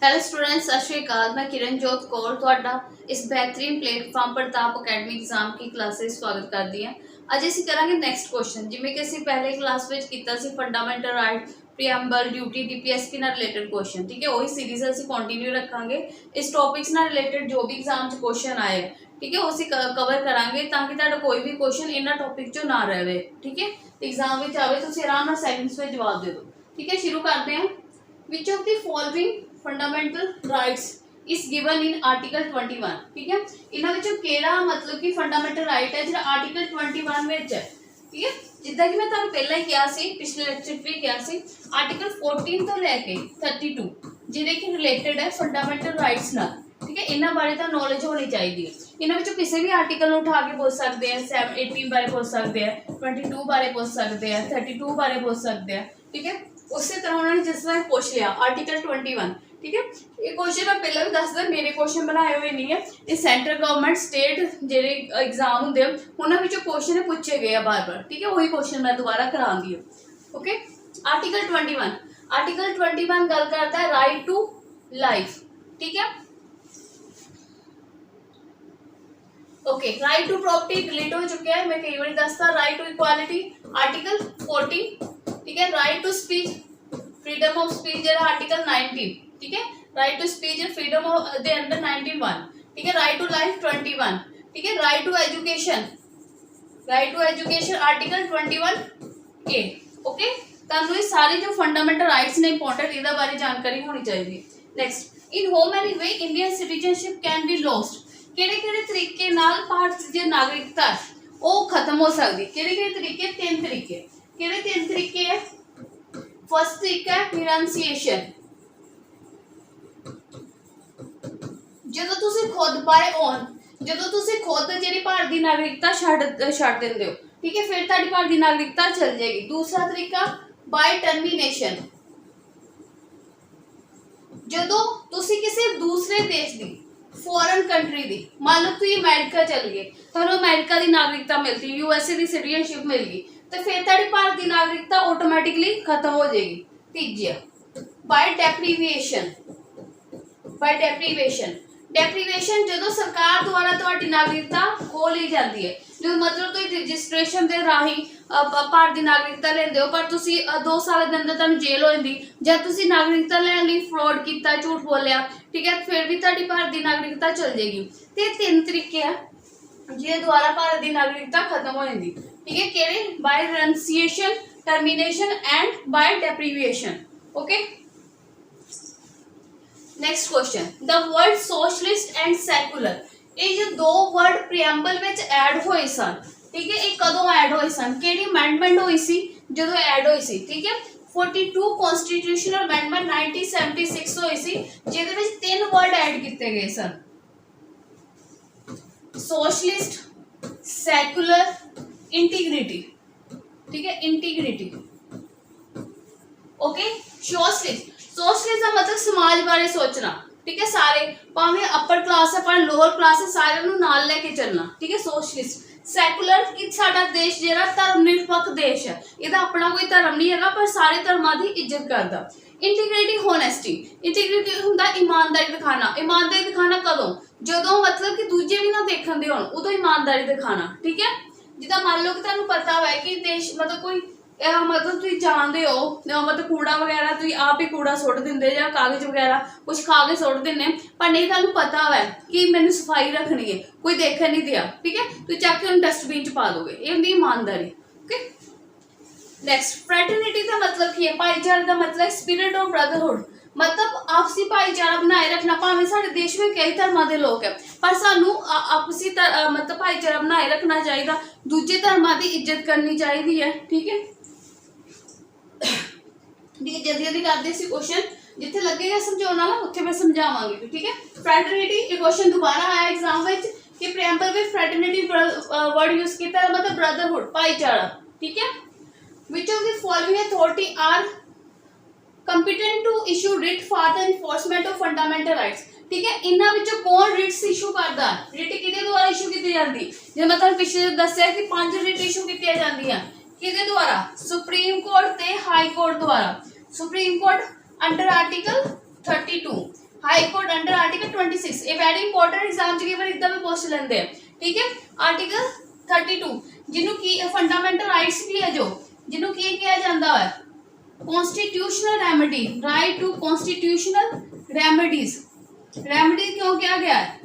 Hello students, सत श्री अकाल। मैं किरणजोत कौर तुहाडा इस बेहतरीन प्लेटफॉर्म प्रताप अकेडमी एग्जाम की क्लासेस स्वागत करती हैं। अज असीं करांगे नैक्सट क्वेश्चन, जिवें कि असीं पहले क्लास विच कीता सी fundamental right, preamble, duty, DPSP नाल रिलेटेड क्वेश्चन। ठीक है, वही सीरीज असीं कंटिन्यू रखांगे। इस टॉपिक्स नाल रिलेटेड जो भी एग्जाम च क्वेश्चन आए, ठीक है, वो असीं कवर करांगे ताकि तुहाडा कोई भी क्वेश्चन इन्हां टॉपिक चों ना रहे। ठीक है, एग्जाम विच आवे तुसीं आराम नाल सेकंड्स विच जवाब दे दो। ठीक है, शुरू करते हैं। विच of the following fundamental rights is given in article 21। ठीक है, इन्हां विचों केड़ा मतलब कि फंडामेंटल राइट है जिहड़ा आर्टिकल 21 विच है। ठीक है, जिद्दां कि मैं तुहानूं पहलां ही कहा सी, पिछले लेक्चर भी कहा सी, आर्टिकल 14 तो लैके 32 जिहड़े कि रिलेटेड है फंडामेंटल राइट्स नाल। ठीक है, इन्हां बारे तां नॉलेज होनी चाहिए। इन्हां विचों किसी भी आर्टिकल नूं उठा के पूछ सकते हैं। 18 बारे पूछ सकते हैं, 22 बारे पूछ सकते हैं, 32 बारे पूछ सकते हैं। ठीक है, उसी तरह उन्होंने जिस तरह पूछ लिया आर्टिकल 21। ठीक है, ये क्वेश्चन मैं पहले भी दस दिया, मेरे क्वेश्चन बनाए हुए नहीं है। ये सेंट्रल गवर्नमेंट स्टेट जेडे एग्जाम होंगे उन्होंने क्वेश्चन पूछे गए बार बार। ठीक है, वही क्वेश्चन मैं दोबारा कराऊंगी। Okay, article 21। आर्टिकल 21 गल करता है राइट टू लाइफ। ठीक है, okay, right to property delete हो चुके हैं, मैं कई बार दसता। Right to equality article 14। ठीक है, right to speech, freedom of speech जरा आर्टिकल 19। ठीक है, right to speech and freedom of the under 91। ठीक है, राइट टू लाइफ 21। ठीक है, right to education, right to education article 21A। Okay, तानू ये सारे जो फंडामेंटल राइट्स ने इंपॉर्टेंट इहदा बारे जानकारी होनी चाहिए। Next, in how many way Indian citizenship can be lost. किहड़े-किहड़े तरीके नाल भारत दी नागरिकता वो खत्म हो सकती। किहड़े-किहड़े तरीके? 3 तरीके। किहड़े 3 तरीके है? फर्स्ट तरीका है रिनंसिएशन, ਜਦੋਂ ਤੁਸੀਂ खुद बाय ऑन, ਜਦੋਂ ਤੁਸੀਂ खुद ਜਿਹੜੀ ਭਾਰਤ ਦੀ ਨਾਗਰਿਕਤਾ ਛੱਡ ਦਿੰਦੇ ਹੋ। ठीक है, फिर ਤੁਹਾਡੀ ਭਾਰਤ ਦੀ ਨਾਗਰਿਕਤਾ चल जाएगी। दूसरा तरीका बाय टर्मिनेशन, ਜਦੋਂ ਤੁਸੀਂ ਕਿਸੇ दूसरे देश ਦੀ फॉरन कंट्री दी, मान लो तुम अमेरिका चल गए, ਤੁਹਾਨੂੰ अमेरिका की नागरिकता मिलती, यूएसए की सिटीजनशिप मिल गई, तो फिर ਤੁਹਾਡੀ भारत की नागरिकता ऑटोमैटिकली खत्म हो जाएगी। तीजा बाय डेप्रीविएशन, बाय डेप्रीवेशन। डेप्रीवेशन जो सरकार द्वारा तुम्हारी नागरिकता खो ली जाती है, जो मतलब तुम रजिस्ट्रेशन के राही भारत की नागरिकता लेंदे हो, पर तुसी 2 साल के अंदर तुहानूं जेल हो जाती, जब तुसी नागरिकता लैण लई फ्रॉड किया, झूठ बोलिया, ठीक है, फिर भी तुहाडी भारत की नागरिकता चल जाएगी। तो 3 तरीके है जिहदे द्वारा भारत की नागरिकता खत्म हो जाती। ठीक है, किहड़े? By renunciation, termination and by deprivation. Okay, next question, the word socialist and secular, ये जो 2 वर्ड प्रीएम्बल विच ऐड होए सन। ठीक है, ये कदों ऐड होए सन, किहड़ी अमेंडमेंट होई सी जदों ऐड होई सी। ठीक है, 42 कॉन्स्टिट्यूशनल अमेंडमेंट 1976 होई सी, जिहदे विच 3 वर्ड ऐड किए गए सन, सोशलिस्ट, सैकुलर, इंटीग्रिटी। ठीक है, इंटीग्रिटी। ओके, सोशलिस्ट, सोशलिस्ट का मतलब समाज बारे सोचना। ठीक है, सारे भावें अपर क्लास है पर लोअर क्लास है, सारे नाल लेके चलना। ठीक है, सोशलिस्ट। सैकुलर कि साडा देश जिहड़ा धर्म निरपक्ष देश है, इहदा अपना कोई धर्म नहीं है पर सारे धर्मां की इज्जत करता। इंटीग्रिटी, होनेस्टी, इंटीग्रिटी हुंदा ईमानदारी दिखाना। ईमानदारी दिखाना कदों? जदों मतलब कि दूजे भी ना देखण दे होण, उदों ईमानदारी दिखाना। ठीक है, जिद्दां मान लो कि तुहानूं पता है कि देश मतलब कोई मतलब तुम जानते हो मतलब कूड़ा वगैरह तुम आप ही कूड़ा सुट देंगे या कागज वगैरह कुछ खा के सुट देने, पर नहीं तुहानूं पता है कि मैंने सफाई रखनी है, कोई देखने नहीं दिया। ठीक है, तुम चक के डस्टबिन च पा दोगे, ये होंगी ईमानदारी। ओके, नैक्सट, फ्रैटर्निटी का मतलब की है? भाईचारे का मतलब स्पिरिट ऑफ ब्रदरहुड, मतलब आपसी भाईचारा बनाए रखना। भावें साडे देश में कई धर्मां दे लोग है, पर सानू आपसी मतलब भाईचारा बनाए रखना चाहिए, दूजे धर्मां की इज्जत करनी चाहिए है। ठीक है, ठीक है, जल्दी जल्दी करते हैं क्वेश्चन, जिथे लगेगा समझाना ना उत्थे मैं समझावांगी। ठीक है, फ्रैटर्निटी, ये क्वेश्चन दोबारा आया एग्जाम में कि प्रीएम्बल में फ्रैटर्निटी वर्ड यूज किया, मतलब ब्रदरहुड, भाईचारा। ठीक है, which of the following authority are competent to issue writ for the enforcement of fundamental rights. ठीक है, इन्हां विचों कौन रिट्स इशू करदा? रिट किहदे द्वारा इशू की जाती? जो मतलब पिछले दस्सिया कि 5 रिट इशू की जांदियां, किहदे द्वारा? सुप्रीम कोर्ट ते हाई कोर्ट द्वारा। Supreme court under article 32, high court under article 26 ये वेरी इंपॉर्टेंट एग्जाम च कई बार इदा भी पूछ लेंदे हैं, ठीक है। आर्टिकल 32 जिन्हों की फंडामेंटल राइट्स भी है जो जिन्हों की कहा जाता है constitutional remedy, right to constitutional remedies. Remedy क्यों किया गया है,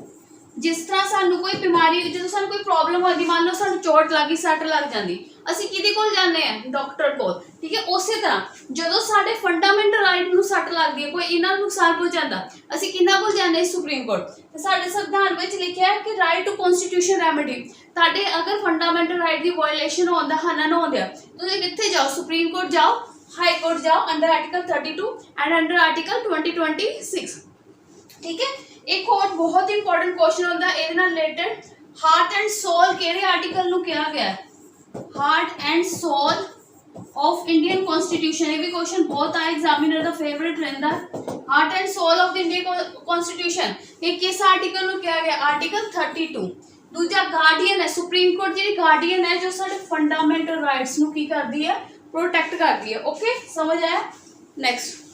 जिस तरह सानू कोई बीमारी जो सानू कोई प्रॉब्लम होती, मान लो सानू चोट लग गई, सट लग जाती, असी किहदे कोल जाने हैं, डॉक्टर कोल, ठीक है। उस तरह जो साडे फंडामेंटल राइट नूं सट लगदी है, कोई इन्हां नूं नुकसान पहुंचाता, असी किन्हां कोल जाने, सुप्रीम कोर्ट। ते साडे संविधान विच लिखिआ है कि राइट टू कॉन्स्टिट्यूशन रेमेडी, तुहाडे अगर फंडामेंटल राइट की वायलेशन होंदा, हनन होंदा, तुसीं कित्थे जाओ, सुप्रीम कोर्ट जाओ, हाई कोर्ट जाओ, under article 32 and under article 2026, ठीक है। एक और बहुत इंपॉर्टेंट क्वेश्चन होता है ये रिलेटेड, हार्ट एंड सोल केड़े आर्टिकल नूं कहा गया है, heart and soul of Indian constitution. ये भी क्वेश्चन बहुत आए एग्जामिनर का फेवरेट रहता है। Heart and soul of the Indian constitution ये किस आर्टिकल नूं कहा गया, आर्टिकल 32। दूजा गार्डियन है, सुप्रीम कोर्ट जी गार्डियन है जो साडे फंडामेंटल राइट्स नूं की करदी है, प्रोटेक्ट करदी है। ओके, समझ आया। Next,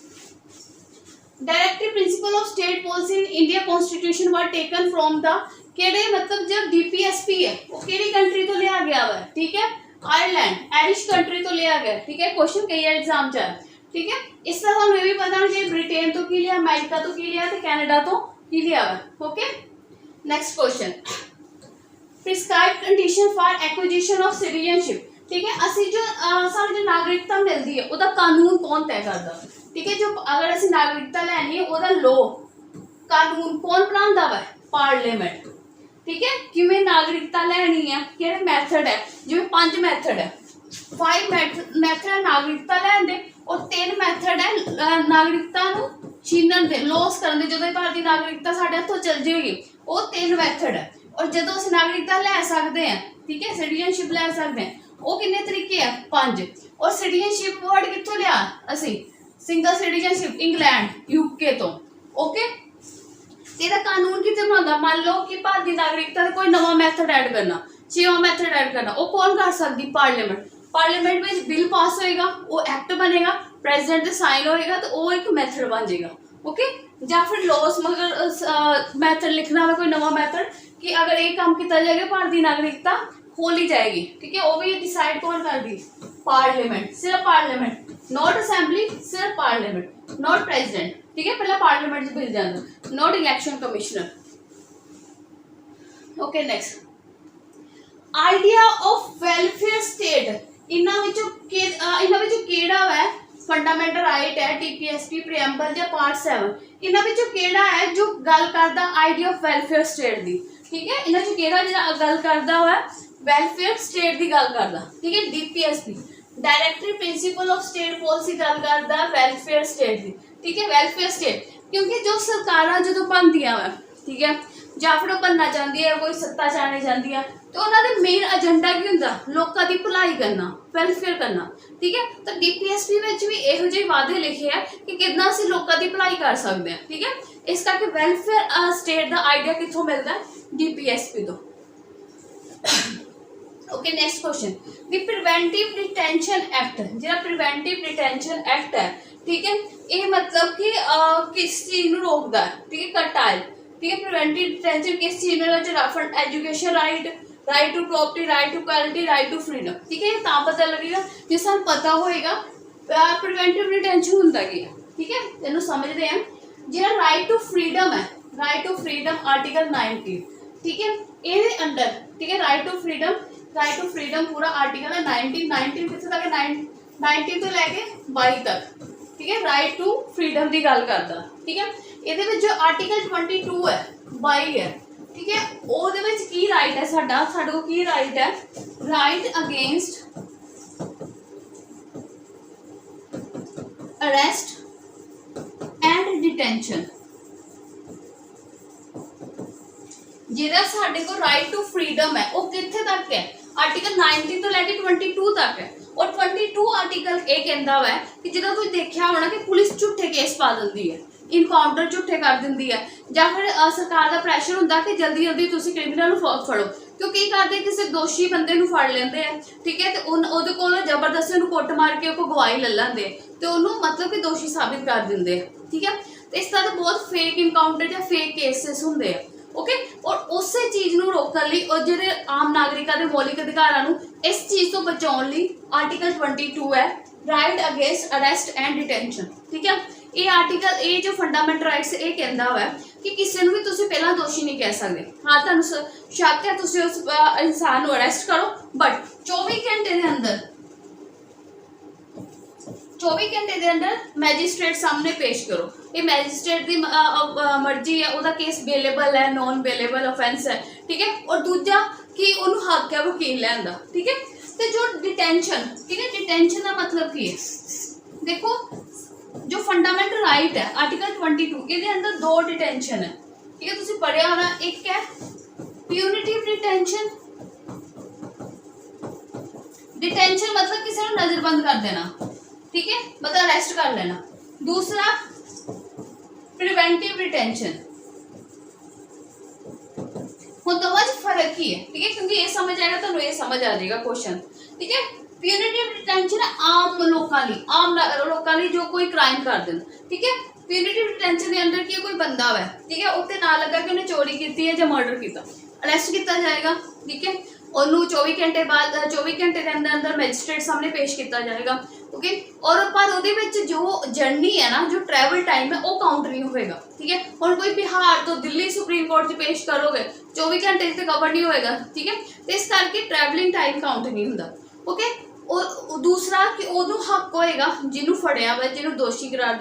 directive principle of state policy in India constitution were taken from the केड़े, मतलब जो डीपीएसपी है वो केड़ी कंट्री तो लिया गया हुआ है, ठीक है, आयरलैंड, आयरिश कंट्री तो लिया गया, ठीक है। क्वेश्चन कई एग्जाम च है, ठीक है। इस तरह हम ये भी पता कि ब्रिटेन तो की लिया, अमेरिका तो की लिया, तो कैनेडा तो की लिया हुआ। Okay, next question, prescribed condition for acquisition of citizenship, ठीक है। असी जो सारी जो नागरिकता मिलती है उसका कानून कौन तय करता, ठीक है। जो अगर असी नागरिकता लैनी है उसका लॉ कानून कौन बनाता वा, पार्लीमेंट, ठीक है। किवें नागरिकता लैनी है, किहड़े मैथड है, जिवें 5 मैथड है, 5 मैथड है नागरिकता लैन दे, और 3 मैथड है नागरिकता नूं छीनण दे, लॉस करन दे। जदों भारत की नागरिकता साडे हत्थों चल जाएगी, वो 3 मैथड है। और जदों असीं नागरिकता लै सकते हैं, ठीक है, सिटीजनशिप लै सकते हैं, वो कितने तरीके है, 5। और सिटीजनशिप वर्ड कित्थों लिया असीं, सिंगल सिटीजनशिप इंग्लैंड यूके तो। ओके, तेरा कानून कितने बनाता, मान लो कि भारत की नागरिकता कोई नवा मैथड ऐड करना, 6वां मैथड ऐड करना, वो कौन कर सकती, पार्लीमेंट। पार्लीमेंट में बिल पास होएगा, वो एक्ट बनेगा, प्रेजिडेंट साइन होएगा, तो वो एक मैथड बन जाएगा। ओके, या फिर लॉस मगर मैथड लिखना है कोई नवा मैथड कि अगर ये काम किया जाएगा भारत की नागरिकता खोली जाएगी, ठीक है, वो भी डिसाइड कौन कर दी, पार्लियामेंट, सिर्फ पार्लियामेंट, नॉट असेंबली, सिर्फ पार्लियामेंट, नॉट प्रेसिडेंट, ठीक है। पहले पार्लियामेंट से बिल जाना, not election commissioner. Okay, next, idea of welfare state, इन्हां विचों केड़ा है फंडामेंटल राइट है, टीपीएसपी प्रीएम्बल या पार्ट 7, इन्हां विचों केड़ा है जो गल करदा आइडिया ऑफ वेलफेयर स्टेट दी, ठीक है। इन्हां विचों केड़ा जिहड़ा गल करदा है वेलफेयर स्टेट की गल करदा, ठीक है। DPSP directive principle of state policy गल करदा वेलफेयर स्टेट की, ठीक है। वेलफेयर स्टेट क्योंकि जो सरकारां जो बनदियां वा, ठीक है, ਜਾਂ फिर बनना चाहती है, कोई सत्ता चाहने चाहती है, तो उन्होंने मेन एजेंडा की होंदा लोगों की भलाई करना, वेलफेयर करना, ठीक है। तो डीपीएसपी में भी यहो ਜਿਹੇ वादे लिखे हैं कि कितना असीं लोगों की भलाई कर सकते हैं, ठीक है। इस करके वेलफेयर स्टेट का आइडिया कितों मिलता है, डीपीएसपी तो। Okay, next question, the preventive detention act, जो प्रिवेंटिव डिटेंशन एक्ट है, ठीक है, ये मतलब कि किस चीज़ को रोकता है, ठीक है, कर्टाइल, ठीक है। प्रिवेंटिव डिटेंशन किस चीज़ में, education right, right to property, right to quality, right to freedom, ठीक है। ये पता लगेगा जो सू पता होएगा प्रिवेंटिव डिटेंशन होंदा की है, ठीक है, तेनों समझते हैं। जो राइट टू फ्रीडम है, राइट टू फ्रीडम आर्टिकल 19, ठीक है, ये अंडर, ठीक है, राइट टू फ्रीडम पूरा आर्टिकल है 19 कितने तक है, 19 तो लैके 22 तक, ठीक है, राइट टू फ्रीडम की गल करता, ठीक है। ये जो आर्टिकल 22 है 22 है, ठीक है, वो की राइट है, साडे को की राइट है, right against arrest and detention, जिहड़ा साडे को राइट टू फ्रीडम है वो कित्थे तक है, आर्टिकल 19 तो लैके 22 तक है। और 22 आर्टिकल ये कहता है कि जो कोई देखा होना कि पुलिस झूठे केस पा दी है, इनकाउंटर झूठे कर दी है, या फिर सरकार का प्रैशर होंगे कि जल्दी जल्दी तुम क्रिमिनल फड़ो, क्योंकि करते किसी दोषी बंदे फड़ लेंगे है, ठीक है, तो उन्होंने को जबरदस्ती कुट मार के गवाही ले लेंगे, तो उन्होंने मतलब कि दोषी साबित कर देंगे, ठीक है। तो इस तरह बहुत फेक इनकाउंटर या फेक केसेस होंगे है। ओके, और उस चीज़ को रोकने लिए और जो आम नागरिकों के मौलिक अधिकारों को इस चीज़ तो बचाने लिए आर्टिकल 22 है, right against arrest and detention. ठीक है, ये आर्टिकल ये जो फंडामेंटल राइट्स ये कहता हुआ है कि किसी भी तुम पहला दोषी नहीं कह सकते। हाँ, तुम शक है, तुम उस इंसान को अरेस्ट करो, बट 24 घंटे के अंदर 24 घंटे के अंदर मैजिस्ट्रेट सामने पेश करो। ये मैजिस्ट्रेट की मर्जी है, वह केस बेलेबल है, नॉन बेलेबल ऑफेंस है। ठीक है, और दूजा कि उन्होंने हक है वकील लैन का। ठीक है, तो जो डिटेंशन, ठीक है, डिटेंशन का मतलब की है, देखो जो फंडामेंटल राइट है आर्टिकल 22 ये अंदर 2 डिटेंशन है। ठीक है, तुम पढ़िया होना, एक है प्यूनिटिव डिटेंशन, डिटेंशन मतलब किसी को नजरबंद कर देना। ठीक है, मतलब अरेस्ट कर लेना। दूसरा प्रिवेंटिव डिटेंशन। हम दोनों में फर्क ही है। ठीक है, क्योंकि ये समझ आएगा तो ये समझ आ जाएगा क्वेश्चन। ठीक है, प्यूनिटिव डिटेंशन आम लोगों लिए जो कोई क्राइम कर देना। ठीक है, प्यूनिटिव डिटेंशन के अंदर की कोई बंदा है, ठीक है, उत्ते ना लगा कि उन्हें चोरी की है या मर्डर किया, अरेस्ट किया जाएगा। ठीक है, उन्होंने 24 घंटे बाद 24 घंटे के अंदर अंदर मैजिस्ट्रेट सामने पेश किया जाएगा। ओके, और पर वो जो जर्नी है ना, जो ट्रैवल टाइम है वो काउंट नहीं होएगा। ठीक है, और कोई बिहार तो दिल्ली सुप्रीम कोर्ट से पेश करोगे 24 घंटे से कवर नहीं होएगा। ठीक है, तो इस करके ट्रैवलिंग टाइम काउंट नहीं होता। ओके, और दूसरा कि उदों हक होएगा जिन्होंने फड़िया वा, जिन्होंने दोषी करार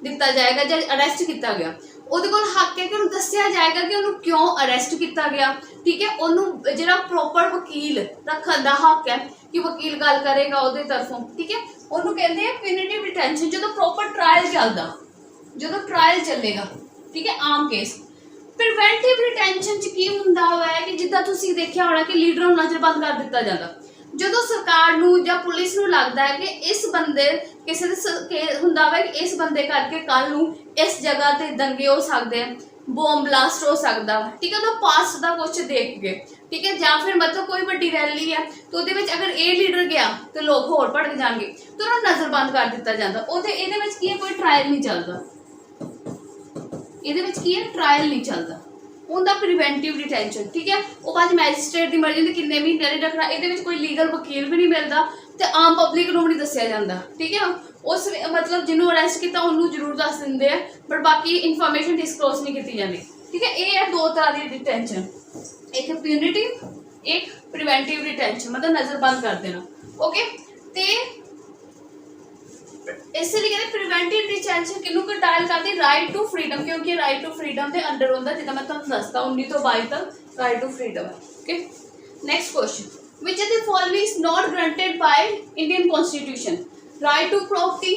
दिता जाएगा या अरेस्ट किया गया, ਉਹਦੇ ਕੋਲ हक है कि उन्होंने दसिया जाएगा कि उन्होंने क्यों अरेस्ट किया गया। ठीक है, उन्होंने जो प्रॉपर वकील रखने का हक है कि वकील गल करेगा उसके तरफों। ठीक है, उन्होंने कहते हैं प्यूनिटिव डिटेंशन जो प्रॉपर ट्रायल चलता, जो ट्रायल चलेगा। ठीक है, आम केस। प्रिवेंटिव डिटेंशन च की हुंदा है कि जिद्दां तुसीं देखिया होना कि लीडर नूं नज़रबंद कर दिता जाता जो सरकार नूं या पुलिस नूं लगता है कि इस बंदे किसी हुंदा है कि इस बंदे करके कल नूं इस जगह ते दंगे हो सकते हैं, बॉम्ब ब्लास्ट हो सकता। ठीक है, तो पास्ट का कुछ देख के, ठीक है, या फिर मतलब कोई बड़ी रैली है तो उहदे विच अगर ये लीडर गया तो लोग होर भड़क जाएंगे तो उन्होंने नज़रबंद कर दिता जाता। उहदे विच की है, कोई ट्रायल नहीं चलता, ये की है ट्रायल नहीं चलता, उनका प्रिवेंटिव डिटेंशन। ठीक है, वो बाद मैजिस्ट्रेट की मर्जी ने किन्ने महीने नहीं रखना, ये कोई लीगल वकील भी नहीं मिलता तो आम पब्लिक को नहीं दसिया जाता। ठीक है, उस मतलब जिन्होंने अरेस्ट किया उन्होंने जरूर दस देंगे हैं, बट बाकी इनफॉर्मेशन डिस्क्लोज नहीं की जाती। ठीक है, ये है 2 तरह की डिटेंशन, एक प्यूनिटिव, एक प्रिवेंटिव डिटेंशन, मतलब नज़रबंद कर देना। ओके, तो इसलिए कहते प्रिवेंटिव डिटेंशन किनू डायल करती राइट टू फ्रीडम, क्योंकि राइट टू फ्रीडम के अंडर होता जिदा मैं तुहानू दसदा 19 तो 22 तक राइट टू फ्रीडम है। Okay, next question, which of the following is not granted by Indian constitution? Right to property,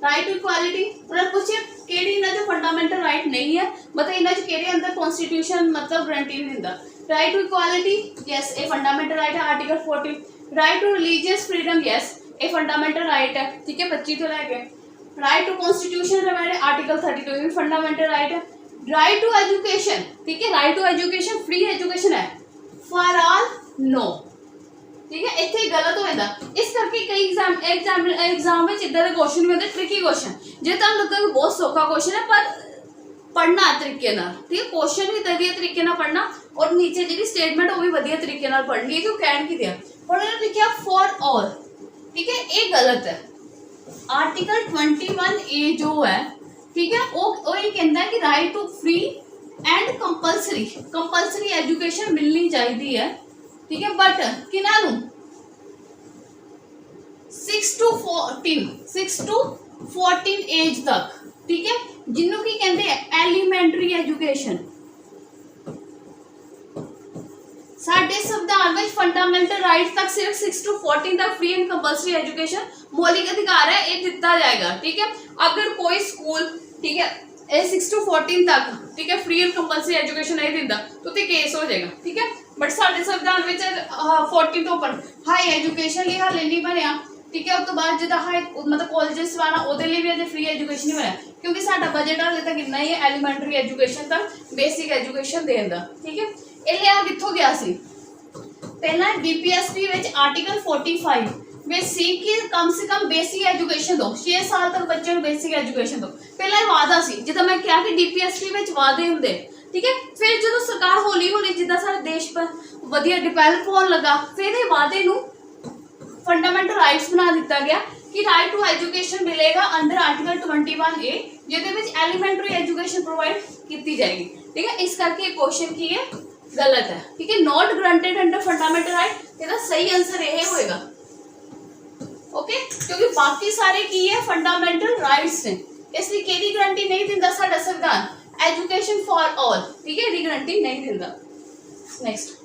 right to equality. उन्होंने पूछे केड़ी इन्हां जो फंडामेंटल राइट नहीं है, मतलब इन्हां जो केड़े अंदर कॉन्स्टिट्यूशन मतलब गारंटी नहीं दिंदा। राइट टू इक्वालिटी, यस ये फंडामेंटल राइट है, article 40। Right to religious freedom, yes ये फंडामेंटल राइट है। ठीक है, 25 तो लैके। राइट टू कॉन्स्टिट्यूशन आर्टिकल 32 भी फंडामेंटल राइट है। राइट टू एजुकेशन, ठीक है, right to education, free education है, फॉर ऑल नो। ठीक है, इतने गलत हो जाता, इस करके कई एग्जाम में इदा के क्वेश्चन भी होते, ट्रिकी क्वेश्चन, जो तुम लगता कि बहुत सौखा क्वेश्चन है पर पढ़ना तरीके नाल। ठीक है, क्वेश्चन भी वधिया तरीके नाल पढ़ना और नीचे जी स्टेटमेंट वो भी वधिया तरीके नाल पढ़नी है, क्यों कहन की दिया उन्होंने लिखा फॉर ऑल। ठीक है, ये गलत है। आर्टिकल 21A जो है, ठीक है, वो ये कहता है कि right to free and compulsory education मिलनी चाहिए है। ठीक है, बट किन्हां 6 to 14 एज तक। ठीक है, जिन्हों की कहते हैं एलीमेंटरी एजुकेशन। साडे संविधान में फंडामेंटल राइट तक सिर्फ 6 to 14 तक फ्री एंड कंपलसरी एजुकेशन मौलिक अधिकार है, ये दिता जाएगा। ठीक है, अगर कोई स्कूल, ठीक है, 6 to 14 तक, ठीक है, फ्री एंड कंपलसरी एजुकेशन नहीं दिता तो केस हो जाएगा। ठीक है, बट साडे संविधान में 14 तो उपर हाई एजुकेशन लिए हाले नहीं बनया। ठीक है, उस तो बाद जो हाई मतलब कॉलेजेस वाला वो भी अजे फ्री एजुकेशन नहीं बनया, क्योंकि साडा बजट हाले तक इन्ना ही है एलीमेंटरी एजुकेशन तक बेसिक एजुकेशन देने का। ठीक है, ये लिया कितों गया सी, पहला BPSP विच आर्टिकल 45 बेसिक की कम से कम बेसिक एजुकेशन दो, 6 साल तक बच्चे को बेसिक एजुकेशन दो। पहला वादा सी जिदा मैं क्या कि डीपीएसपी में वादे होंगे, ठीक है। फिर जो सरकार हौली हौली जिदा सारे देश पर वधिया डिवेलप होने लगा, फिर ये वादे नूं फंडामेंटल राइट्स बना दिता गया कि राइट टू एजुकेशन मिलेगा अंडर आर्टिकल 21A, जिहदे विच एलीमेंटरी एजुकेशन प्रोवाइड की जाएगी, ठीक है। इस करके क्वेश्चन की है गलत है, ठीक है। Not granted under fundamental right, इसका सही आंसर यह होएगा, ओके। क्योंकि बाकी सारे की है फंडामेंटल राइट्स ने, इसलिए केदी गारंटी नहीं दिंदा साडा संविधान एजुकेशन फॉर ऑल, ठीक है, दी गारंटी नहीं दिंदा। Next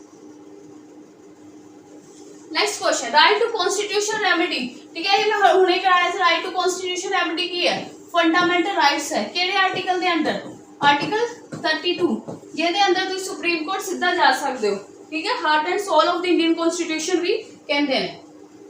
question, right to constitution remedy, ठीक है। ये हुणे कराया था, राइट टू कॉन्स्टिट्यूशन रेमेडी की है फंडामेंटल राइट्स है, केड़े आर्टिकल दे अंडर, आर्टिकल 32, जिहदे अंदर तुसीं सुप्रीम कोर्ट सीधा जा सकते हो, ठीक है। Heart and soul of the Indian constitution भी कहते हैं।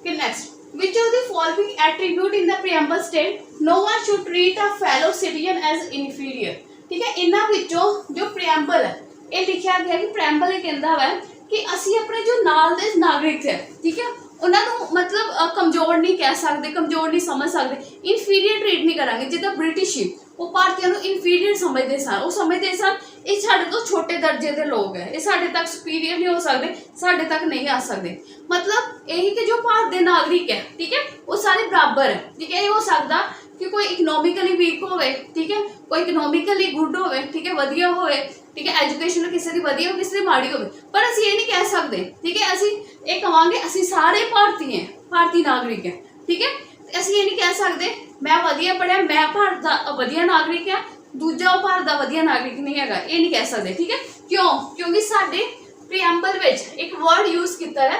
फिर next, which of the following attribute in the preamble state no one should treat a fellow citizen as inferior, ठीक है। इन्हां विचों जो preamble है ये लिखा गया कि preamble ये कहता है कि असी अपने जो नाल दे नागरिक है, ठीक है, उन्होंने मतलब कमजोर नहीं कह सकते, कमजोर नहीं समझ सकते, इनफीरियर ट्रीट नहीं करांगे। जिदा ब्रिटिश ही वो भारतीयों को इनफीरियर समझते सन, वो समझते सन ये साढ़े तो छोटे दर्जे के लोग हैं, ये साढ़े तक सुपीरियर नहीं हो सकते, साढ़े तक नहीं आ सकते। मतलब यही कि जो भारत के नागरिक है, ठीक है, वो सारे बराबर है, ठीक है। ये हो सकता कि कोई इकनॉमिकली वीक होवे, ठीक है, कोई इकनॉमिकली गुड होवे, ठीक है, वधिया होवे, ठीक है, एजुकेशन किसी की वधिया हो किसी की माड़ी होवे, पर असी ये नहीं कह सकते, ठीक है। असी ये कहांगे असी सारे भारतीय हैं, भारतीय नागरिक हैं, ठीक है। असी ये नहीं कह सकते मैं वधिया पढ़िया मैं भारत का वधिया नागरिक है, दूजा भारत का वधिया नागरिक नहीं है, ये नहीं कह सकते, ठीक है। क्यों? क्योंकि साडे प्रीएम्बल विच एक वर्ड यूज किया है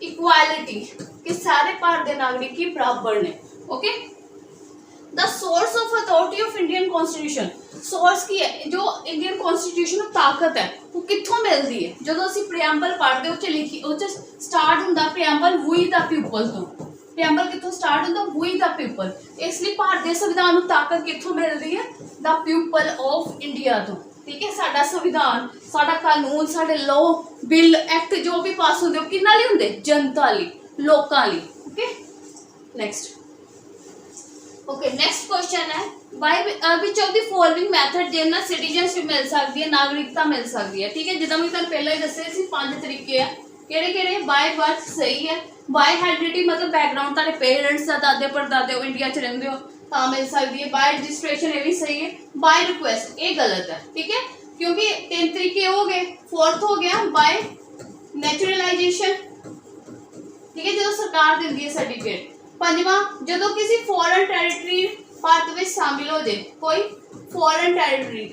इक्वालिटी, कि सारे भारत के नागरिक ही बराबर ने, okay. The source of authority of Indian constitution, source की है जो इंडियन कॉन्स्टिट्यूशन ताकत है वो कितों मिलती है। जो असी प्रीएम्बल पढ़ते उस लिखी उस स्टार्ट होंगे प्रीएम्बल वी द पीपल तो, प्रीएम्बल कितों स्टार्ट होंगे वी द पीपल, इसलिए भारतीय संविधान को ताकत कितों मिलती है द पीपल ऑफ इंडिया तो, ठीक है। साडा संविधान, साडा कानून, साडे लॉ बिल एक्ट जो भी पास होंगे किन्ना लिए होंगे, जनता लिए, लोकां लिए, okay. Next, okay, next question है by which of the following method जिन्ना सिटीजनशिप मिल सकती है, नागरिकता मिल सकती है, ठीक है। जिदा मैं तुहानू पहले ही दस्से सी 5 तरीके है, किहड़े-किहड़े, बाय बर्थ सही है, बाय हेरिडिटी मतलब बैकग्राउंड तुहाडे पेरेंट्स दा दादे परदादे हो इंडिया च रहिंदे हो तां मिल सकती है, बाय रजिस्ट्रेशन ये भी सही है, बाय रिक्वेस्ट ये गलत है, ठीक है। क्योंकि 3 तरीके हो गए, फोर्थ हो गया बाय नेचुरलाइजेशन, ठीक है, जो सरकार देती है सर्टिफिकेट। पंजवा जो किसी फॉरेन टेरिटरी भारत में शामिल हो जाए, कोई फॉरेन टेरिटरी,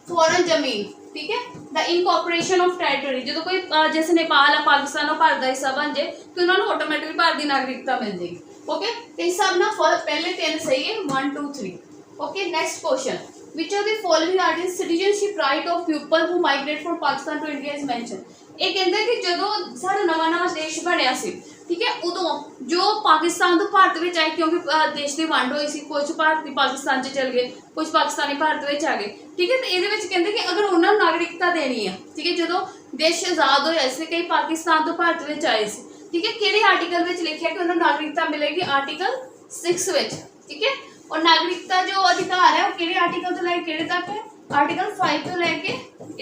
फॉरेन जमीन, ठीक है, द इनकॉर्पोरेशन ऑफ टेरिटरी, जो कोई जैसे नेपाल है पाकिस्तान और भारत का हिस्सा बन जाए तो उन्होंने ऑटोमेटिकली भारत की नागरिकता मिल जाएगी, ओके। तो इस हिसाब ना पहले 3 सही है, 1 2 3, okay. Next question, which of the following are citizenship right of people who migrate from Pakistan to India is mention. ये कहते कि जो सारा नवा देश बनया सी, ठीक है, उदों जो पाकिस्तान तो भारत में आए, क्योंकि देश की वंड हुई सी, कुछ भारतीय पाकिस्तान च चल गए, कुछ पाकिस्तानी भारत में आ गए, ठीक है। तो ये कहते कि अगर उन्होंने नागरिकता देनी है, ठीक है, जो देश आज़ाद होया सी कई पाकिस्तान तो भारत में आए सी, ठीक है, किहड़े आर्टिकल में लिखा कि उन्होंने नागरिकता मिलेगी, आर्टिकल 6 में, ठीक है। और नागरिकता जो अधिकार है वो किहड़े आर्टिकल तो लैके किहड़े तक है, आर्टिकल 5 तो लैके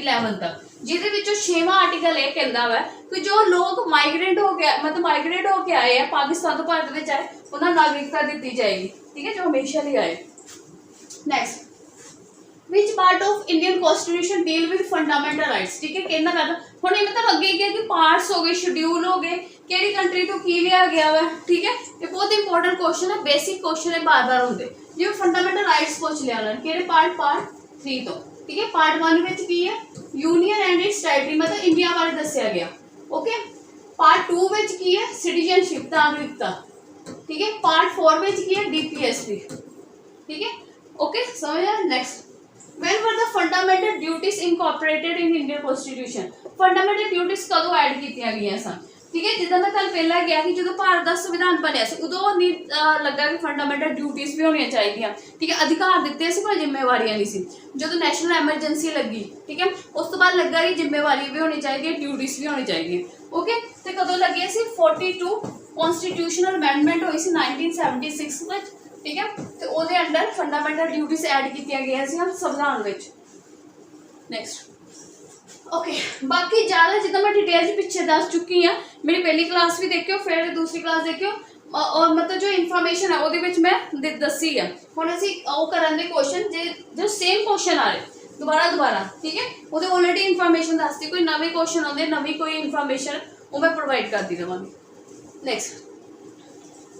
11 तक, जिहदे विचों 6वां आर्टिकल ये कहता है कि जो लोग माइग्रेट हो गया मतलब माइग्रेट होके आए हैं पाकिस्तान तो भारत में आए उन्हें नागरिकता दी जाएगी, ठीक है, जो हमेशा लिए आए। Next, which part of Indian constitution deal with fundamental rights, ठीक है, कहना चाहता हूँ ये मतलब अगे क्या कि पार्ट्स हो गए, शेड्यूल हो गए, केड़ी कंट्री तो की लिया गया है, ठीक है। ये बहुत इंपॉर्टेंट क्वेश्चन है, बेसिक क्वेश्चन है, बार बार होंगे जो फंडामेंटल राइट्स पूछ लिया उन्होंने, केड़े पार्ट 3 तो, ठीक है। पार्ट 1 में की है यूनियन एंड इट्स टेरिटरी मतलब इंडिया बारे दसिया गया, ओके। पार्ट 2 में की है सिटीजनशिप नागरिकता, ठीक है। पार्ट 4 में की है डीपीएसपी, ठीक है, ओके, समझ। Next, when were the fundamental duties incorporated in Indian Constitution, fundamental duties कदों ऐड कीतियां गईयां सन, ठीक है। जिदा मैं कल पहला गया कि जो भारत का संविधान बनया सी उदों नहीं लगा कि फंडामेंटल ड्यूटीज भी होनी चाहिए, ठीक है, अधिकार दिते सी पर जिम्मेवारियां नहीं सी। जो नैशनल एमरजेंसी लगी, ठीक है, उस तो बाद लगा कि जिम्मेवारी भी होनी चाहिए, ड्यूटीज भी होनी चाहिए, ओके। तो कदों लगे सी 42 कॉन्स्टिट्यूशनल अमेंडमेंट हुई सी 1976 में, ठीक है, तो ਉਹਦੇ अंडर फंडामेंटल ड्यूटीज ऐड की गई संविधान में। नैक्सट ओके, बाकी ज़्यादा जितना मैं डिटेल च पिछे दस चुकी हाँ, मेरी पहली क्लास भी देखियो, फिर दूसरी क्लास देखियो, और मतलब जो इन्फॉर्मेशन है वो मैं दसी है। हम असी वो करने क्वेश्चन जो सेम क्वेश्चन आ रहे दोबारा, ठीक है, वो ऑलरेडी इन्फॉर्मेशन दसती, कोई नवे क्वेश्चन आते नवी कोई इन्फॉर्मेशन वो मैं प्रोवाइड करती रहांगी। Next,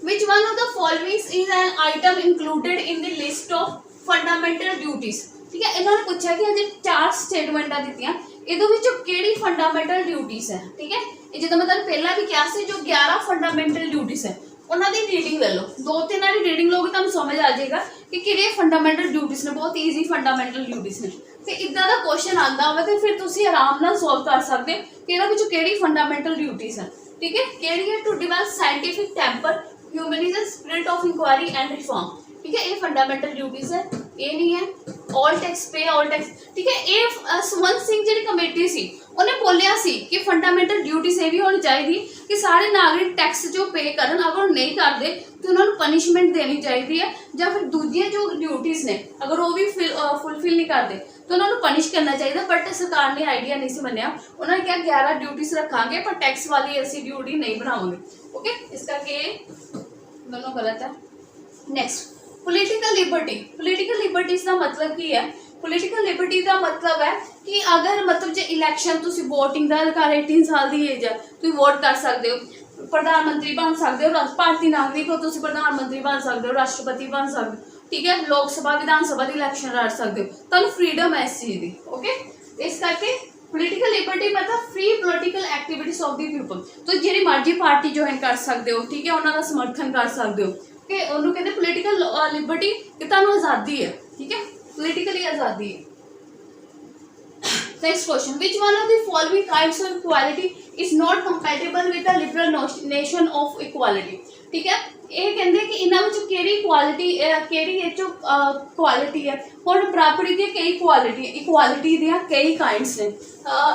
which one of the following is an item included in the list of fundamental duties, ठीक है, इन्होंने पूछा कि अजे 4 स्टेटमेंटा दित्तियां, ਇਹਦੇ ਵਿੱਚੋਂ ਕਿਹੜੀ फंडामेंटल ड्यूटीज है, ठीक है, ये जो मैं तुहानूं पहला भी कहा सी जो 11 फंडामेंटल ड्यूटीज है उन्होंने रीडिंग ले लो, 2-3 वाली रीडिंग लोगे तो समझ आ जाएगा कि किहड़े फंडामेंटल ड्यूटीज ने, बहुत ईजी फंडामेंटल ड्यूटीज ने। तो इदा का क्वेश्चन आता हो तो फिर तुम आराम नाल सॉल्व कर सकते हो कि इहदे किहड़ी फंडामेंटल ड्यूटीज है, ठीक है, किहड़ी है, to develop scientific temper, humanism, spirit of inquiry and reform, ठीक है, ये फंडामेंटल ड्यूटीज है, ये नहीं है, all tax pay all tax, ठीक है, ये सुमन सिंह जी कमेटी सी उन्हें बोलिया सी कि फंडामेंटल ड्यूटीज ये भी होनी चाहिए कि सारे नागरिक टैक्स जो पे करन, अगर नहीं करते तो उन्होंने पनिशमेंट देनी चाहिए है, या फिर दूसरी जो ड्यूटीज ने अगर वो भी फुलफिल नहीं करते तो उन्होंने पनिश करना चाहिए। बट सरकार ने आइडिया नहीं मनिया, उन्होंने कहा 11 ड्यूटीज रखांगे पर टैक्स वाली ऐसी ड्यूटी नहीं बनाओगे, ओके, इस करके दोनों गलत है। Next, political liberty, political liberties का मतलब की है, पोलिटिकल लिबर्टी का मतलब है कि अगर मतलब जो इलैक्शन तुम वोटिंग का अधिकार 18 साल की एज है, तुम वोट कर सकते हो, प्रधानमंत्री बन सकते हो, भारतीय नागरिक हो, तुम प्रधानमंत्री बन सकते हो, राष्ट्रपति बन सकते हो, ठीक है, लोक सभा विधान सभा की इलैक्शन लड़ सकते हो, तुहानूं फ्रीडम है इस चीज़ की, ओके, इस करके पोलिटिकल लिबर्टी मतलब free political activities of the people, तो जी मर्जी पार्टी ज्वाइन कर सकते हो, ठीक है, उन्होंने समर्थन कर सकते हो, कि उन्होंने कहते पोलिटिकल लिबर्टी कि तुहानूं आज़ादी है, ठीक है, पोलिटिकली आज़ादी है। Next question, which one of the following kinds of equality is not compatible with the liberal notion of equality, ठीक है, ये कहते कि इन्हां विच किहड़ी इक्वालिटी किहड़ी इह चो क्वालिटी है, हुण बराबरी दी कई इक्वालिटी दियां कई काइंड्स ने,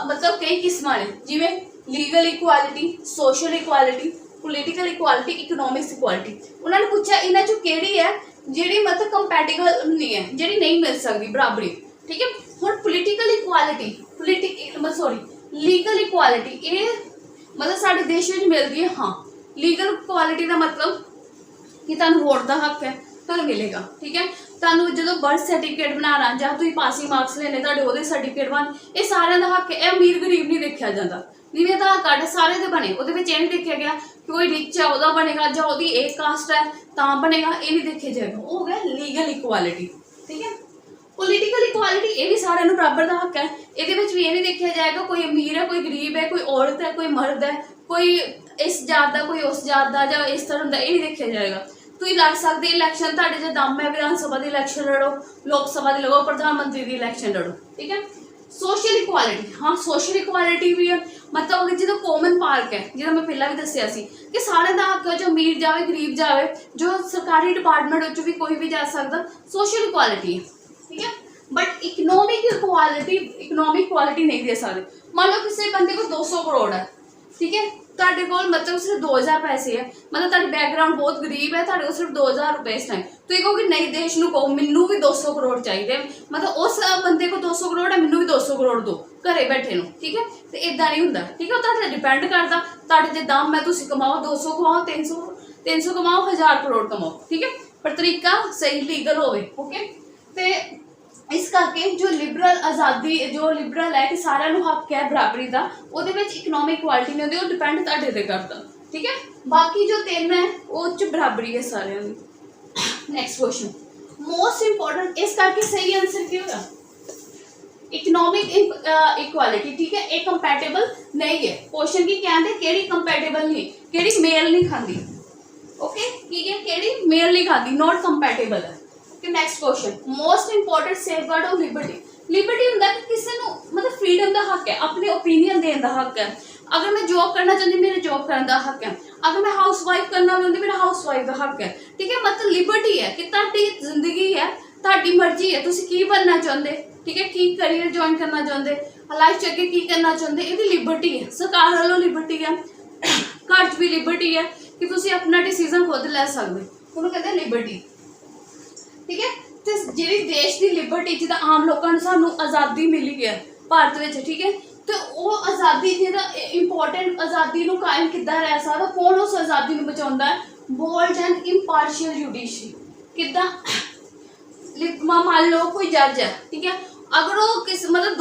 मतलब कई किस्मां ने, जिवें legal equality, social equality, political equality, economics equality. उन्होंने पूछा इन्हां चों किहड़ी है जिहड़ी मतलब कंपैटिबल नहीं है, जिहड़ी नहीं मिल सकती बराबरी, ठीक है, हुण पोलिटिकल इक्वालिटी लीगल इक्वालिटी ये मतलब साडे देश में मिलती है, हाँ, लीगल इक्वालिटी का मतलब कि तुहानूं वोट का हक है, तुहानूं मिलेगा, ठीक है, तुहानूं जो बर्थ सर्टिफिकेट बनाना जां तुसीं पासिंग मार्क्स लेने तुहाडे ओहदे सर्टिफिकेट बन, ये सारिਆਂ ਦਾ हक है, अमीर गरीब नहीं देखा जाता, जिवें आधार कार्ड सारे दे बने उहदे विच नहीं देखा गया कि कोई रिच है वह बनेगा जां उहदी एक कास्ट है तां बनेगा, ये नहीं देखा जाएगा, वो हो गया लीगल इक्वालिटी, ठीक है। पोलिटिकल इक्वालिटी ये भी सारे बराबर का हक है, ये भी ये नहीं देखा जाएगा कोई अमीर है कोई गरीब है, कोई औरत है कोई मर्द है, कोई इस जात का कोई उस जात का या इस तरह का, ये नहीं देखा जाएगा। तुम लड़ सकते इलैक्शन, तुहाडे जो दम है विधान सभा की इलैक्शन लड़ो, लोक सभा की लड़ो, प्रधानमंत्री की इलैक्शन लड़ो, ठीक है। सोशल इक्वालिटी, हाँ सोशल इक्वालिटी भी है, मतलब जो कॉमन पार्क है जो मैं पहला भी दसिया सी कि सारे का हक है, जो अमीर जाए गरीब जाए, जो सरकारी डिपार्टमेंट भी कोई भी जा सकता, सोशल इक्वालिटी है, ठीक है। बट इकनॉमिक इक्वालिटी नहीं दे सकते। मान लो किसी बंदे को 200 करोड़ है, ठीक है, तुहाडे कोल मतलब सिर्फ 2000 पैसे है, मतलब तुहाडी बैकग्राउंड बहुत गरीब है, तुहाडे कोल सिर्फ 2000 रुपये इस टाइम, तो ये कहोगे नहीं देश नूं कहो मैनू भी 200 करोड़ चाहिए, मतलब उस बंदे को 200 करोड़ है मैनू भी 200 करोड़ दो घरे बैठे नूं, ठीक है, तो इदा नहीं होंदा, ठीक है, तुहाडे डिपेंड करता तुहाडे जे दम है, तुसीं कमाओ 200 कमाओ 300 कमाओ 1000 करोड़ कमाओ, ठीक है, पर तरीका सही लीगल होवे, ओके। तो इस करके जो लिबरल आज़ादी जो लिबरल है कि सारे हक है बराबरी का, वो इकनॉमिक इक्वालिटी नहीं होती, वो डिपेंड तुहाडे ते करता, ठीक है। बाकी जो 3 है वो बराबरी है सारे। नैक्सट क्वेश्चन, मोस्ट इंपोर्टेंट, इस करके सही आंसर क्यों है इकनॉमिक इक्वालिटी, ठीक है, ये कंपैटिबल नहीं है। क्वेश्चन की कहते केड़ी कंपैटिबल नहीं, केड़ी मेल नहीं खाती, ओके, ठीक है, केड़ी मेल नहीं खाती, नॉट कंपैटिबल है। Next question, most important safeguard of liberty, liberty होंदा कि किसी को मतलब फ्रीडम का हक है, अपने ओपीनियन देने का हक है, अगर मैं जॉब करना चाहती मेरे जॉब करने का हक है, अगर मैं हाउस वाइफ करना चाहती मेरा हाउस वाइफ का हक है, ठीक है, मतलब लिबर्टी है कि तुहाडी जिंदगी है, तुहाडी मर्जी है, तुसीं की बनना चाहते, ठीक है, की करियर ज्वाइन करना चाहते, लाइफ अगे की करना चाहते, ये लिबर्टी है, सरकार वालों लिबर्टी है, घर च भी लिबर्टी है कि तुसी अपना डिसीजन खुद लै सकदे, उहनूं कहंदे लिबर्टी। ठीक है, ते जिहड़ी देश की लिबर्टी जिद्दां आम लोकां नूं सानूं आज़ादी मिली है भारत विच, ठीक है, तो वो आज़ादी जिहदा इंपॉर्टेंट आज़ादी नूं कायम किद्दां रह सकदा, कौन उस आज़ादी नूं बचाउंदा है? Bold and impartial judiciary. किद्दां मान लो कोई जज है, ठीक है, अगर वो किस मतलब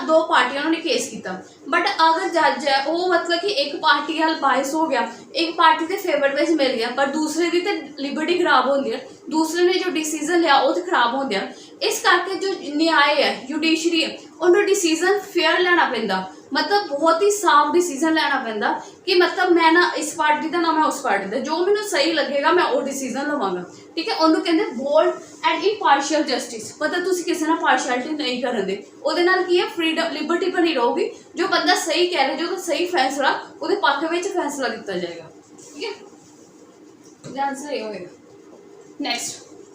दो पार्टियां उन्होंने केस किया, बट अगर जज है वो मतलब कि एक पार्टी हल बायस हो गया, एक पार्टी के फेवर में मिल गया, पर दूसरे की तो लिबर्टी खराब होती है, दूसरे ने जो डिसीजन लिया वो तो खराब हो गया। इस करके जो न्याय है जुडिशरी है उन्होंने डिसीजन फेयर लेना पैंदा, मतलब बहुत ही साफ डिसीजन लेना पैंदा कि मतलब मैं ना इस पार्टी का ना मैं उस पार्टी का, जो मैंने सही लगेगा मैं वो डिसीजन लवांगा। ठीक है, उन्होंने कहते बोल्ड एंड इंपार्शियल जस्टिस, मतलब तुम किसी ना पार्शियलिटी नहीं करन दे, ਉਹਦੇ ਨਾਲ ਕੀ ਹੈ फ्रीडम लिबर्टी बनी ਰਹੂਗੀ, जो बंदा सही कह रहा जो सही फैसला ਉਹਦੇ पक्ष में फैसला दिता जाएगा। ठीक है, आंसर ये होगा। नेक्स्ट,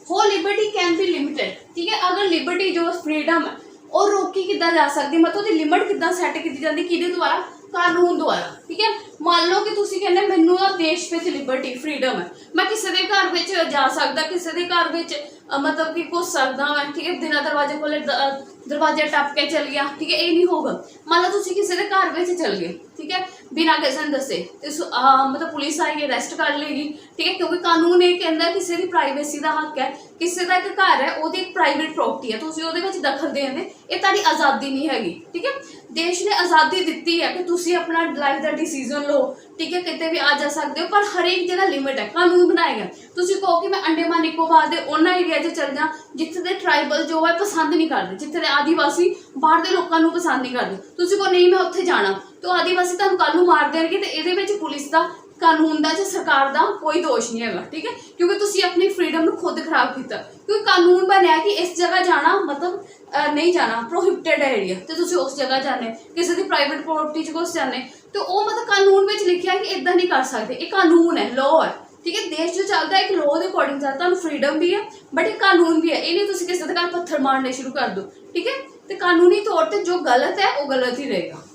हो लिबर्टी कैन बी लिमिटेड। ठीक है, अगर लिबर्टी जो फ्रीडम है और रोकी किद्दां जा सकती, मतलब उसकी लिमिट किद्दां सैट की जाती, किहदे द्वारा? कानून द्वारा। ठीक है, मान लो कि तुसीं कहंदे मैनूं ना देश विच लिबर्टी फ्रीडम है, मैं किसी के घर विच जा सकदा, किसी के घर विच मतलब कि घुस सकदा मैं। ठीक है, बिना दरवाजे खोले दरवाजे टप के चल गया। ठीक है, ये नहीं होगा। मान लो तुसीं किसी के घर विच चल गए, ठीक है, बिना किसी ने दसे, मतलब पुलिस आएगी अरेस्ट कर लेगी। ठीक है, क्योंकि कानून ये कहता है किसी की प्राइवेसी का हक है, किसी का एक घर है वो एक प्राइवेट प्रॉपर्टी है, तुसीं ਉਹਦੇ ਵਿੱਚ दखल देने ये ताड़ी आज़ादी नहीं हैगी। ठीक है, देश ने आज़ादी दी है कि तुसीं अपना लाइफ का डिसीजन लो। ठीक है, कितने भी आ जा सकते हो, पर हर एक जगह लिमिट है, कानून बनाया गया। तुसीं कहो कि मैं अंडमान निकोबार के उन्होंने एरिया चल जा जिथे के ट्राइबल जो है पसंद नहीं करते, जिथे के आदिवासी बाहर के लोगों को पसंद नहीं करते, तुसीं कहो नहीं मैं उत्थे जाना, तो आदिवासी तुहानूं कल नूं मार देणगे, तो इहदे विच पुलिस का कानून का या सरकार का कोई दोष नहीं है। ठीक है, क्योंकि तुसीं अपनी फ्रीडम को खुद खराब किया, क्योंकि कानून बनया कि इस जगह जाना मतलब नहीं जाना प्रोहिबिटेड है एरिया, तो तुसीं उस जगह जाने, किसी की प्राइवेट प्रॉपर्टी घुस जाने, तो वो मतलब कानून में लिखा कि इदा नहीं कर सकते, ये कानून है, लॉ है। ठीक है, देश जो चलता है एक लॉ के अकॉर्डिंग चलता है, फ्रीडम भी है बट एक कानून भी है, ये नहीं तुसीं किसी के घर पत्थर मारने शुरू कर दो। ठीक है, तो कानूनी तौर पर जो गलत है वो गलत ही रहेगा।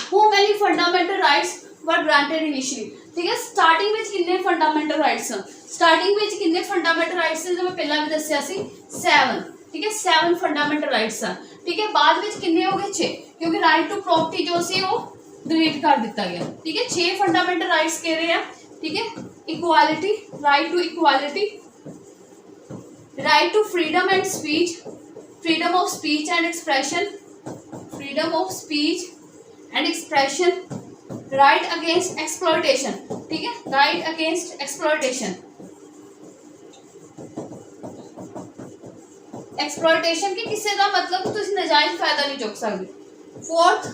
How many fundamental rights were granted initially? ठीक है, स्टार्टिंग में कितने फंडामेंटल राइट्स हैं? स्टार्टिंग में कितने फंडामेंटल राइट्स हैं जो मैं पहला भी दस्या सी 7। ठीक है, 7 फंडामेंटल राइट्स हैं। ठीक है, बाद में कितने हो गए 6, क्योंकि राइट टू प्रॉपर्टी जो सी वो डिलीट कर दिता गया। ठीक है, 6 फंडामेंटल राइट्स कह रहे हैं। ठीक है, equality, right to equality, right to freedom and speech, freedom of speech and expression, freedom of speech and expression, right against exploitation. ठीक है, राइट अगेंस्ट एक्सप्लॉयटेशन, एक्सप्लॉयटेशन के किसी का मतलब तुसीं नाजायज फायदा नहीं चुक सकते। 4th,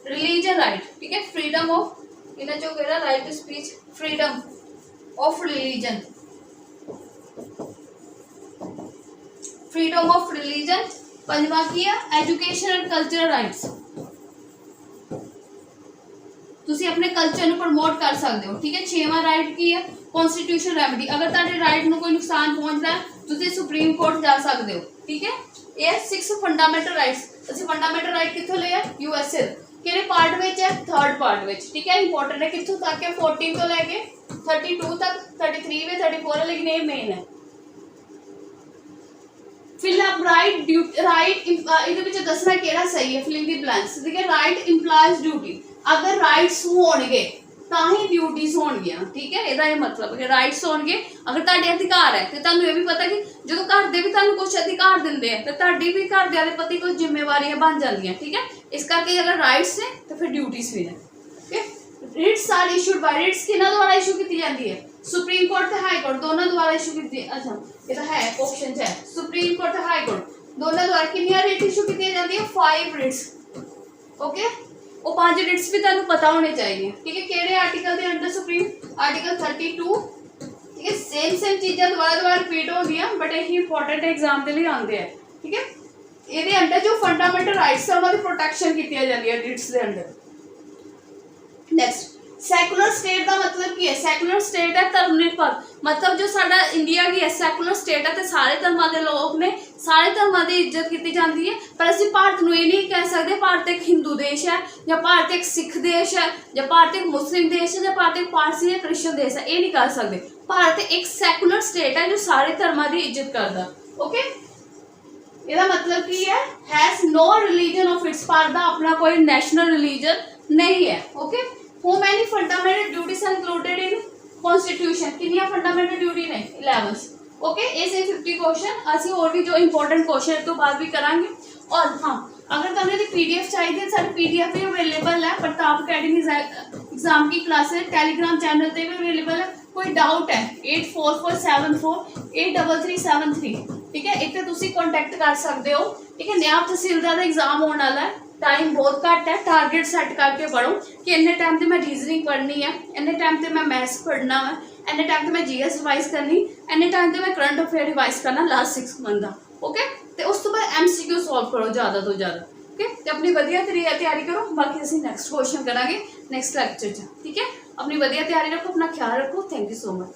religion right. ठीक है, फ्रीडम ऑफ इन्हें जो कह रहा right to speech, freedom of religion, freedom of religion. 5वां की है एजुकेशन एंड कल्चरल राइट्स, तुसीं अपने कल्चर को प्रमोट कर सकते हो। ठीक है, 6वां राइट की है कॉन्स्टिट्यूशन रेमेडी, अगर तुहाडे राइट में कोई नुकसान पहुंचता है तुसीं सुप्रीम कोर्ट जा सकते हो। ठीक है, ये 6 फंडामेंटल राइट्स। असीं फंडामेंटल राइट कित्थों ले यूएसए किहड़े पार्ट में है? 3rd पार्ट में। ठीक है, इंपॉर्टेंट है, कित्थों तक है? 14 तो लैके 32 तक, 33 में 34 है, लेकिन ये मेन है। फिलअप राइट ड्यूटी, राइट ये दसना केड़ा सही है, फिलिंग द ब्लैंक्स। ठीक है, राइट इंप्लाइज ड्यूटी, अगर राइट्स होणगे तां ही ड्यूटीज होणगियां। ठीक है, इहदा ये मतलब है राइट्स होणगे, अगर तुहाडे अधिकार है तो तुहानूं ये भी पता कि जो घर दे भी तुहानूं कुछ अधिकार दिंदे हैं तो तुहाडी भी घर दे प्रति कुछ जिम्मेवारियां बन जांदियां। ठीक है, इस करके अगर राइट्स ने तो फिर ड्यूटीज भी हैं। ठीक है, writs are issued by, writs किहनां द्वारा इशू की जाती है? सुप्रीम कोर्ट ते हाई कोर्ट दोनों द्वारा इशू की। अच्छा ये तो है ऑप्शन है, सुप्रीम कोर्ट ते हाई कोर्ट दोनों द्वारा कितनी रिट इशू की जाती है? 5 रिट्स। ओके, वो 5 रिट्स भी तुहानूं पता होने चाहिए। ठीक है, केड़े आर्टिकल के अंडर सुप्रीम? आर्टिकल 32। ठीक है, सेम चीज़ां दोबारा रिपीट होंदियां बट यही इंपॉर्टेंट एग्जाम के लिए आते हैं। ठीक है, ये अंडर जो फंडामेंटल राइट्स है उन्होंने प्रोटेक्शन की जाती है रिट्स के अंडर। नैक्सट सैकुलर स्टेट का मतलब की है, सैकुलर स्टेट है धर्मनिरभर, मतलब जो साडा इंडिया की है सैकुलर स्टेट है तो सारे धर्मां दे लोग ने, सारे धर्मां की इज्जत की जाती है। पर असीं भारत नूं ये नहीं कह सकते भारत एक हिंदू देश है, या भारत एक सिख देश है, या भारत एक मुस्लिम देश है, या भारत एक पारसी या क्रिश्चन देश है, ये नहीं कह सकते। भारत एक सैकुलर स्टेट है जो सारे धर्मां की इज्जत करता। ओके, इसका मतलब की है, has no religion of its, Bharat का अपना कोई नैशनल रिलीजन नहीं है। Okay, how many fundamental duties are included in constitution, कितनी फंडामेंटल ड्यूटी ने 11। ओके, ये से 50 क्वेश्चन असी और भी जो इंपॉर्टेंट क्वेश्चन तो बाद भी करांगे। और हाँ, अगर तुमने दी पीडीएफ चाहिए सारी पीडीएफ भी अवेलेबल है, प्रताप अकेडमी एग्जाम की क्लासेस टेलीग्राम चैनल पे भी अवेलेबल है। कोई डाउट है 8447483373, ठीक है, इतने तुसी कॉन्टैक्ट कर सकते हो। ठीक है, नायब तहसीलदार का एग्जाम होने वाला है, टाइम बहुत घट है, टारगेट सैट करके पढ़ो कि इन्ने टाइम से मैं रीजनिंग पढ़नी है, इन्ने टाइम से मैं मैथ्स पढ़ना है, इन्ने टाइम से मैं जीएस रिवाइज करनी, इन्ने टाइम से मैं करंट अफेयर रिवाइज करना लास्ट 6 मंथ का। ओके, तो उस तो बाद एमसीक्यू सॉल्व करो ज़्यादा तो ज़्यादा। ओके, तो अपनी वधिया तैयारी करो, बाकी असीं नैक्सट क्वेश्चन करांगे नैक्सट लैक्चर च। ठीक है, अपनी वधिया तैयारी रखो, अपना ख्याल रखो। Thank you so much.